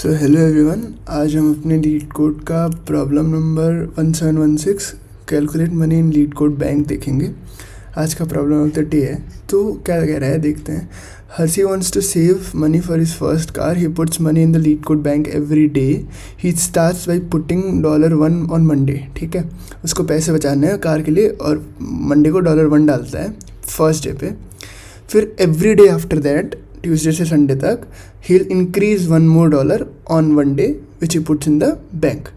So hello everyone, आज हम अपने लीड कोड का problem number 1716 calculate money in lead code bank देखेंगे। आज का प्रॉब्लम ऑफ द डे है। तो क्या कह रहा है देखते हैं। Harshi wants to save money for his first car. He puts money in the lead code bank every day. He starts by putting $1 on Monday. ठीक है, उसको पैसे बचाने हैं कार के लिए और मंडे को $1 डालता है फर्स्ट डे पे। फिर every day after that, Tuesday से संडे तक, he'll increase $1 more on one day which he puts in the bank.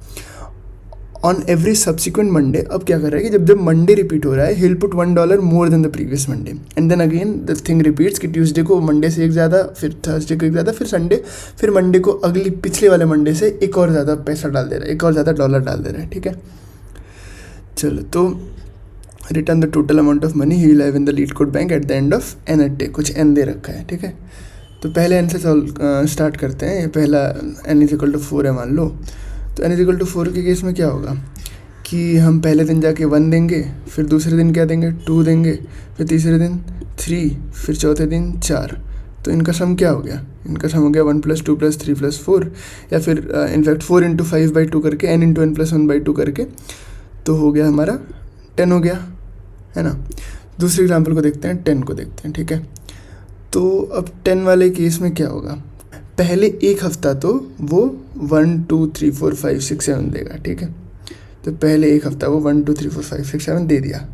On every subsequent Monday, अब क्या कर रहा है कि जब मंडे रिपीट हो रहा है, he'll put $1 more than the previous Monday, and then again the thing repeats कि ट्यूसडे को मंडे से एक ज़्यादा, फिर थर्सडे को एक ज़्यादा, फिर संडे, फिर मंडे को अगली पिछले वाले मंडे से एक और ज़्यादा पैसा डाल दे रहा है, एक और ज़्यादा डॉलर डाल दे रहा है। ठीक है, चलो तो return the total amount of money he will have in the lead code bank at the end of an day. कुछ एन दे रखा है। ठीक है, तो पहले एन से स्टार्ट करते हैं। ये पहला n = 4 है मान लो। तो n = 4 के केस में क्या होगा कि हम पहले दिन जाके 1 देंगे, फिर दूसरे दिन क्या देंगे 2 देंगे, फिर तीसरे दिन 3, फिर चौथे दिन 4। तो इनका सम क्या हो गया? इनका सम हो गया 1 + 2 + 3 + 4, या फिर इनफैक्ट 4 × 5/2 करके n × n + 1/2 करके, तो हो गया हमारा 10 हो गया, है ना। दूसरे एग्जाम्पल को देखते हैं, 10 को देखते हैं। ठीक है, तो अब 10 वाले केस में क्या होगा? पहले एक हफ्ता तो वो 1 2 3 4 5 6 7 देगा। ठीक है, तो पहले एक हफ्ता वो 1 2 3 4 5 6 7 दे दिया।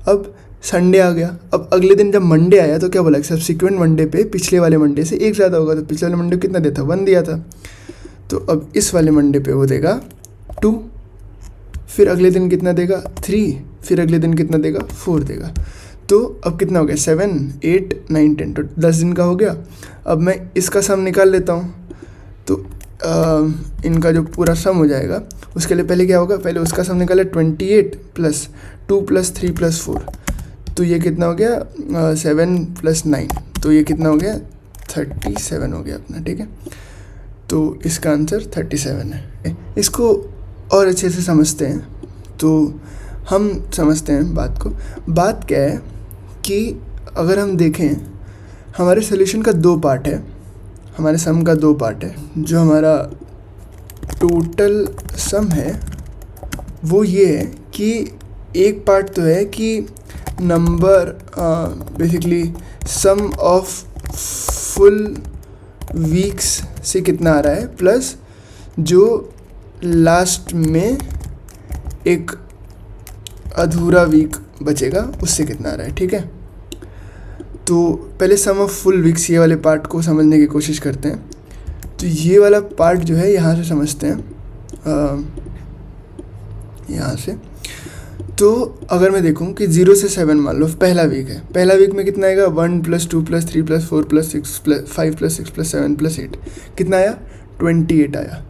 अब संडे आ गया। अब अगले दिन जब मंडे आया तो क्या बोला? सब्सिक्वेंट मंडे पे पिछले वाले मंडे से एक ज़्यादा होगा। तो पिछले वाले मंडे कितना देता? 1 दिया था। तो अब इस वाले मंडे पे वो देगा 2, फिर अगले दिन कितना देगा? 3, फिर अगले दिन कितना देगा? 4 देगा। तो अब कितना हो गया? 7 8 9 10, तो 10 दिन का हो गया। अब मैं इसका सम निकाल लेता हूँ। तो इनका जो पूरा सम हो जाएगा उसके लिए पहले क्या होगा? पहले उसका सम निकाले 28 + 2 + 3 + 4। तो ये कितना हो गया? 7 + 9, तो ये कितना हो गया? 37 हो गया अपना। ठीक है, तो इसका आंसर 37 है। इसको और अच्छे से समझते हैं तो हम समझते हैं बात को। बात क्या है कि अगर हम देखें, हमारे सोल्यूशन का 2 पार्ट है, हमारे सम का 2 पार्ट है। जो हमारा टोटल सम है वो ये है कि एक पार्ट तो है कि number basically sum of full weeks से कितना आ रहा है, प्लस जो लास्ट में एक अधूरा वीक बचेगा उससे कितना आ रहा है। ठीक है, तो पहले सम ऑफ फुल वीक्स, ये वाले पार्ट को समझने की कोशिश करते हैं। तो ये वाला पार्ट जो है यहाँ से समझते हैं, यहाँ से। तो अगर मैं देखूँ कि 0 से 7 मान लो पहला वीक है। पहला वीक में कितना आएगा? 1 + 2 + 3 + 4 + 6 + 5 + 6 + 7 + 8, कितना आया? 28 आया।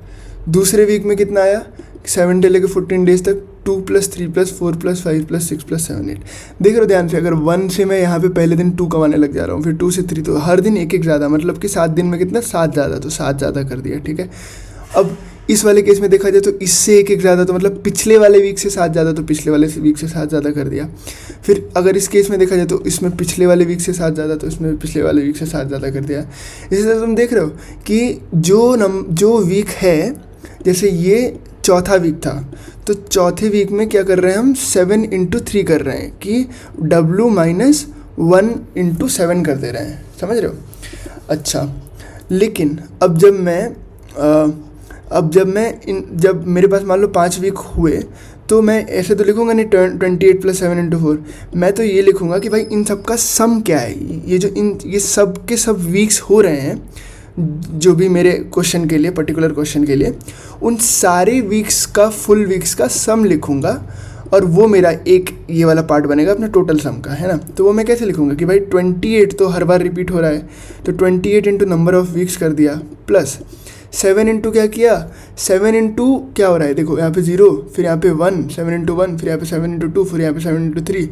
दूसरे वीक में कितना आया? 7 डे लेके 14 डेज तक 2 + 3 + 4 + 5 + 6 + 7 8। देख रहे हो ध्यान से, अगर 1 से मैं यहाँ पे पहले दिन 2 कमाने लग जा रहा हूँ, फिर 2 से 3, तो हर दिन एक ज़्यादा, मतलब कि 7 दिन में कितना? 7 ज़्यादा, तो 7 ज़्यादा कर दिया। ठीक है, अब इस वाले केस में देखा जाए तो इससे एक ज़्यादा, तो मतलब पिछले वाले वीक से 7 ज़्यादा, तो पिछले वाले वीक से 7 ज़्यादा कर दिया। फिर अगर इस केस में देखा जाए तो इसमें पिछले वाले वीक से 7 ज़्यादा, तो इसमें पिछले वाले वीक से 7 ज़्यादा कर दिया। इसी तरह तुम देख रहे हो कि जो वीक है, जैसे ये चौथा वीक था, तो चौथे वीक में क्या कर रहे हैं हम? 7 × 3 कर रहे हैं कि W - 1 × 7 कर दे रहे हैं। समझ रहे हो? अच्छा, लेकिन अब जब मेरे पास मान लो 5 वीक हुए, तो मैं ऐसे तो लिखूंगा नहीं 28 + 7 × 4। मैं तो ये लिखूंगा कि भाई इन सब का सम क्या है। ये सब के सब वीक्स हो रहे हैं जो भी मेरे क्वेश्चन के लिए, पर्टिकुलर क्वेश्चन के लिए, उन सारे वीक्स का, फुल वीक्स का सम लिखूंगा, और वो मेरा एक ये वाला पार्ट बनेगा अपना टोटल सम का, है ना। तो वो मैं कैसे लिखूंगा कि भाई 28 तो हर बार रिपीट हो रहा है, तो 28 × नंबर ऑफ वीक्स कर दिया, प्लस 7 × क्या किया? 7 × क्या हो रहा है? देखो यहाँ पे 0, फिर यहाँ पे 1, 7 × 1, फिर यहाँ पे 7 × 2, फिर यहाँ पे 7 × 3।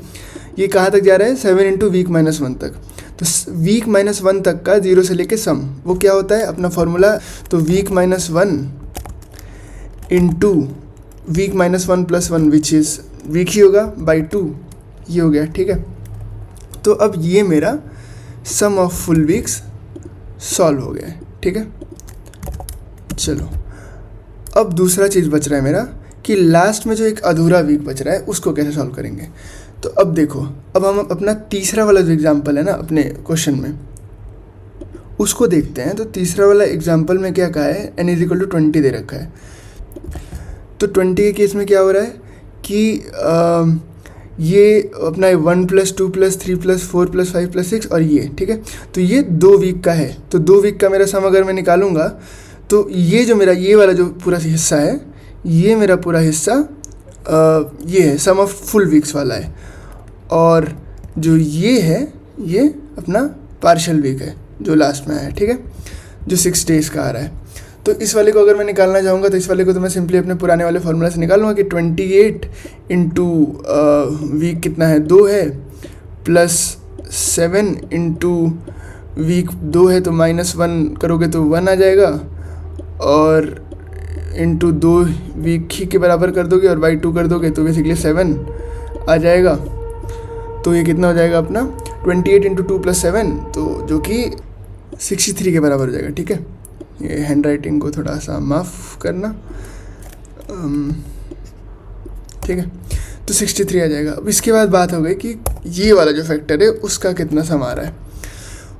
ये कहाँ तक जा रहा है? 7 × वीक -1 तक। तो वीक -1 तक का 0 से लेके सम, वो क्या होता है अपना फॉर्मूला? तो week -1 × week -1 + 1 which is week ही होगा बाई 2, ये हो गया। ठीक है, तो अब ये मेरा सम ऑफ फुल वीक्स सॉल्व हो गया है। ठीक है, चलो, अब दूसरा चीज़ बच रहा है मेरा कि लास्ट में जो एक अधूरा वीक बच रहा है उसको कैसे सॉल्व करेंगे। तो अब देखो, अब हम अपना तीसरा वाला जो एग्जांपल है ना अपने क्वेश्चन में, उसको देखते हैं। तो तीसरा वाला एग्जांपल में क्या कहा है, n = 20 दे रखा है। तो 20 के केस में क्या हो रहा है कि ये अपना 1 + 2 + 3 + 4 + 5 + 6 और ये, ठीक है। तो ये 2 वीक का है, तो 2 वीक का मेरा सम अगर मैं निकालूंगा तो ये जो मेरा ये वाला जो पूरा हिस्सा है, ये मेरा पूरा हिस्सा ये है, सम ऑफ फुल वीक्स वाला है, और जो ये है ये अपना पार्शियल वीक है जो लास्ट में आया है, ठीक है, जो 6 डेज़ का आ रहा है। तो इस वाले को अगर मैं निकालना चाहूँगा तो इस वाले को तो मैं सिंपली अपने पुराने वाले फॉर्मूला से निकालूंगा कि 28 इंटू वीक कितना है, 2 है, प्लस 7 इंटू वीक 2 है तो -1 करोगे तो 1 आ जाएगा, और इंटू 2 वीक ही के बराबर कर दोगे और बाई 2 कर दोगे तो बेसिकली 7 आ जाएगा। तो ये कितना हो जाएगा अपना 28 इंटू 2 + 7, तो जो कि 63 के बराबर हो जाएगा, ठीक है। ये हैंड राइटिंग को थोड़ा सा माफ़ करना, ठीक है। तो 63 आ जाएगा। अब इसके बाद बात हो गई कि ये वाला जो फैक्टर है उसका कितना सम आ रहा है।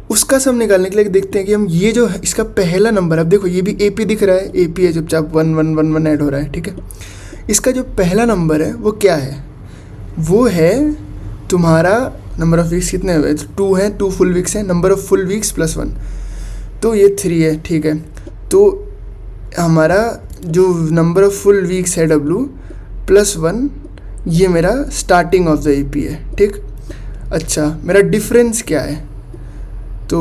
उसका सम निकालने के लिए देखते हैं कि हम ये जो है इसका पहला नंबर, अब देखो ये भी AP दिख रहा है, AP है, चुपचाप 1 1 1 1 ऐड हो रहा है, ठीक है। इसका जो पहला नंबर है वो क्या है, वो है तुम्हारा नंबर ऑफ़ वीक्स कितने हुए, 2 हैं, 2 फुल वीक्स हैं, नंबर ऑफ़ फुल वीक्स + 1, तो ये 3 है, ठीक है। तो हमारा जो नंबर ऑफ़ फुल वीक्स है W + 1, ये मेरा स्टार्टिंग ऑफ द AP है, ठीक। अच्छा, मेरा डिफरेंस क्या है, तो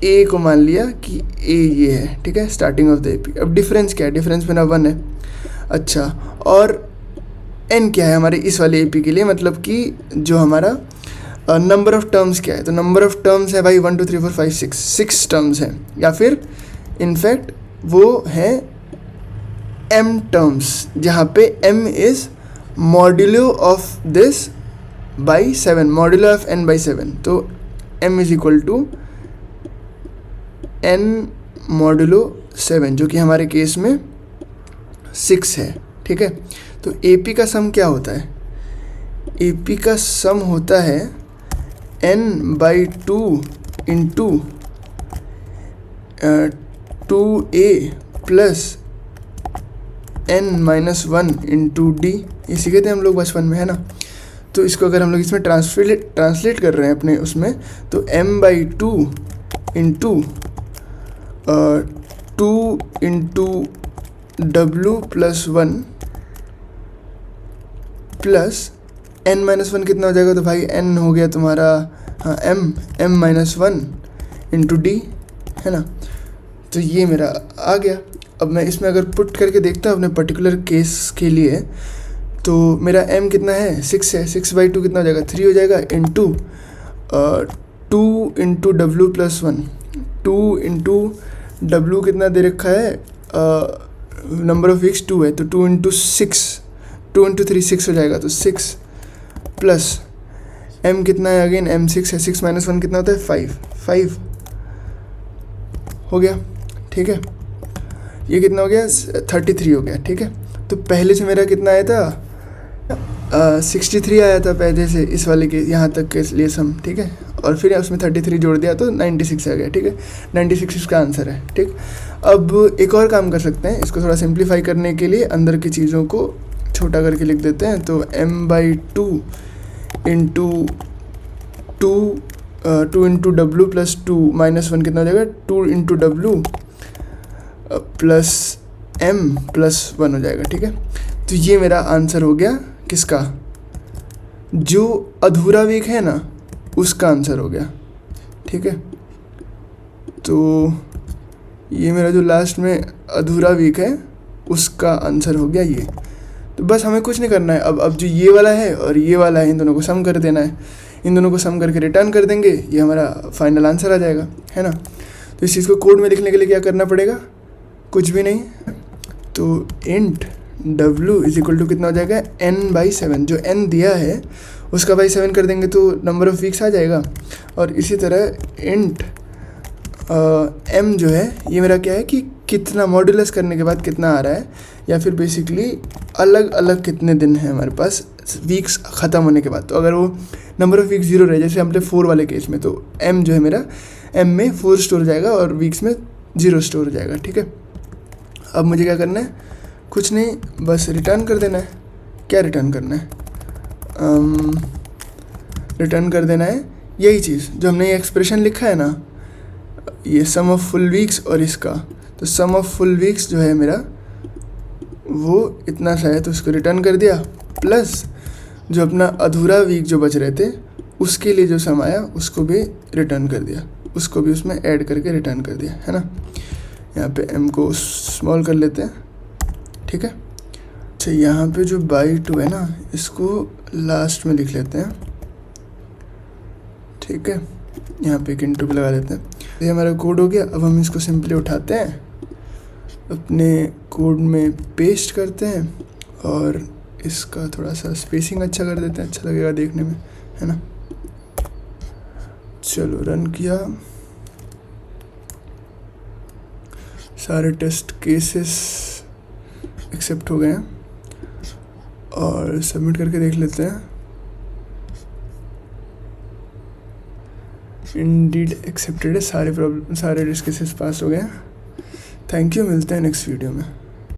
A को मान लिया कि A ये है, ठीक है, स्टार्टिंग ऑफ द AP। अब डिफरेंस क्या है, डिफरेंस मेरा 1 है। अच्छा, और N क्या है हमारे इस वाले AP के लिए, मतलब कि जो हमारा नंबर ऑफ़ टर्म्स क्या है, तो नंबर ऑफ़ टर्म्स है भाई 1 2 3 4 5 6 टर्म्स हैं, या फिर इनफैक्ट वो है M टर्म्स, जहाँ पे M is modulo of this by 7, modulo of N by 7, तो M = N मॉड्यूलो 7, जो कि हमारे केस में 6 है, ठीक है। तो AP का सम क्या होता है, AP का सम होता है n/2 into 2A plus n-1 into D, ये सीखे थे हम लोग बचपन में, है ना। तो इसको अगर हम लोग इसमें ट्रांसलेट कर रहे हैं अपने उसमें, तो m/2 into 2 into W + 1 plus n-1 कितना हो जाएगा, तो भाई n हो गया तुम्हारा, हाँ, m-1 इंटू D, है ना। तो ये मेरा आ गया। अब मैं इसमें अगर पुट करके देखता हूँ अपने पर्टिकुलर केस के लिए, तो मेरा m कितना है, 6 है, 6/2 कितना हो जाएगा, 3 हो जाएगा, into 2 into W + 1, 2 into W कितना दे रखा है, नंबर ऑफ़ वीक्स 2 है, तो 2 इंटू 3 6 हो जाएगा, तो 6 प्लस m कितना है, अगेन m 6 है, 6 - 1 कितना होता है, 5 हो गया, ठीक है। ये कितना हो गया, 33 हो गया, ठीक है। तो पहले से मेरा कितना आया था, 63 आया था पहले से इस वाले के यहाँ तक के लिए सम, ठीक है, और फिर उसमें 33 जोड़ दिया तो 96 आ गया, ठीक है। 96 इसका आंसर है, ठीक। अब एक और काम कर सकते हैं, इसको थोड़ा सिंप्लीफाई करने के लिए अंदर की चीज़ों को छोटा करके लिख देते हैं। तो m/2 इंटू 2 इंटू W + 2 -1 कितना हो जाएगा, 2 इंटू W प्लस M + 1 हो जाएगा, ठीक है। तो ये मेरा आंसर हो गया किसका, जो अधूरा वीक है ना उसका आंसर हो गया, ठीक है। तो ये मेरा जो लास्ट में अधूरा वीक है उसका आंसर हो गया ये। तो बस हमें कुछ नहीं करना है, अब जो ये वाला है और ये वाला है इन दोनों को सम कर देना है, इन दोनों को सम करके रिटर्न कर देंगे, ये हमारा फाइनल आंसर आ जाएगा, है ना। तो इस चीज़ को कोड में लिखने के लिए क्या करना पड़ेगा, कुछ भी नहीं। तो इंट W = कितना हो जाएगा, n/7, जो n दिया है उसका बाई 7 कर देंगे तो नंबर ऑफ़ वीक्स आ जाएगा। और इसी तरह इंट m जो है ये मेरा क्या है कि कितना मॉड्यूलस करने के बाद कितना आ रहा है, या फिर बेसिकली अलग अलग कितने दिन हैं हमारे पास वीक्स ख़त्म होने के बाद। तो अगर वो नंबर ऑफ़ वीक्स 0 रहे, जैसे हमने 4 वाले केस में, तो m जो है मेरा m में 4 स्टोर हो जाएगा और वीक्स में 0 स्टोर हो जाएगा। ठीक है, अब मुझे क्या करना है, कुछ नहीं, बस रिटर्न कर देना है। क्या रिटर्न करना है, रिटर्न कर देना है यही चीज़ जो हमने ये एक्सप्रेशन लिखा है ना, ये सम ऑफ फुल वीक्स और इसका। तो सम ऑफ फुल वीक्स जो है मेरा वो इतना सा है, तो उसको रिटर्न कर दिया, प्लस जो अपना अधूरा वीक जो बच रहे थे उसके लिए जो सम आया उसको भी रिटर्न कर दिया, उसको भी उसमें ऐड करके रिटर्न कर दिया, है ना। यहाँ पे m को स्मॉल कर लेते हैं। ठीक है, अच्छा यहाँ पे जो बाई 2 है ना, इसको लास्ट में लिख लेते हैं। ठीक है, यहाँ पे एक इंटू भी लगा देते हैं। ये हमारा कोड हो गया। अब हम इसको सिंपली उठाते हैं, अपने कोड में पेस्ट करते हैं और इसका थोड़ा सा स्पेसिंग अच्छा कर देते हैं, अच्छा लगेगा देखने में, है ना। चलो रन किया, सारे टेस्ट केसेस एक्सेप्ट हो गए हैं और सबमिट करके देख लेते हैं। इंडीड एक्सेप्टेड है, सारे टेस्ट केसेस पास हो गए हैं। थैंक यू, मिलते हैं नेक्स्ट वीडियो में।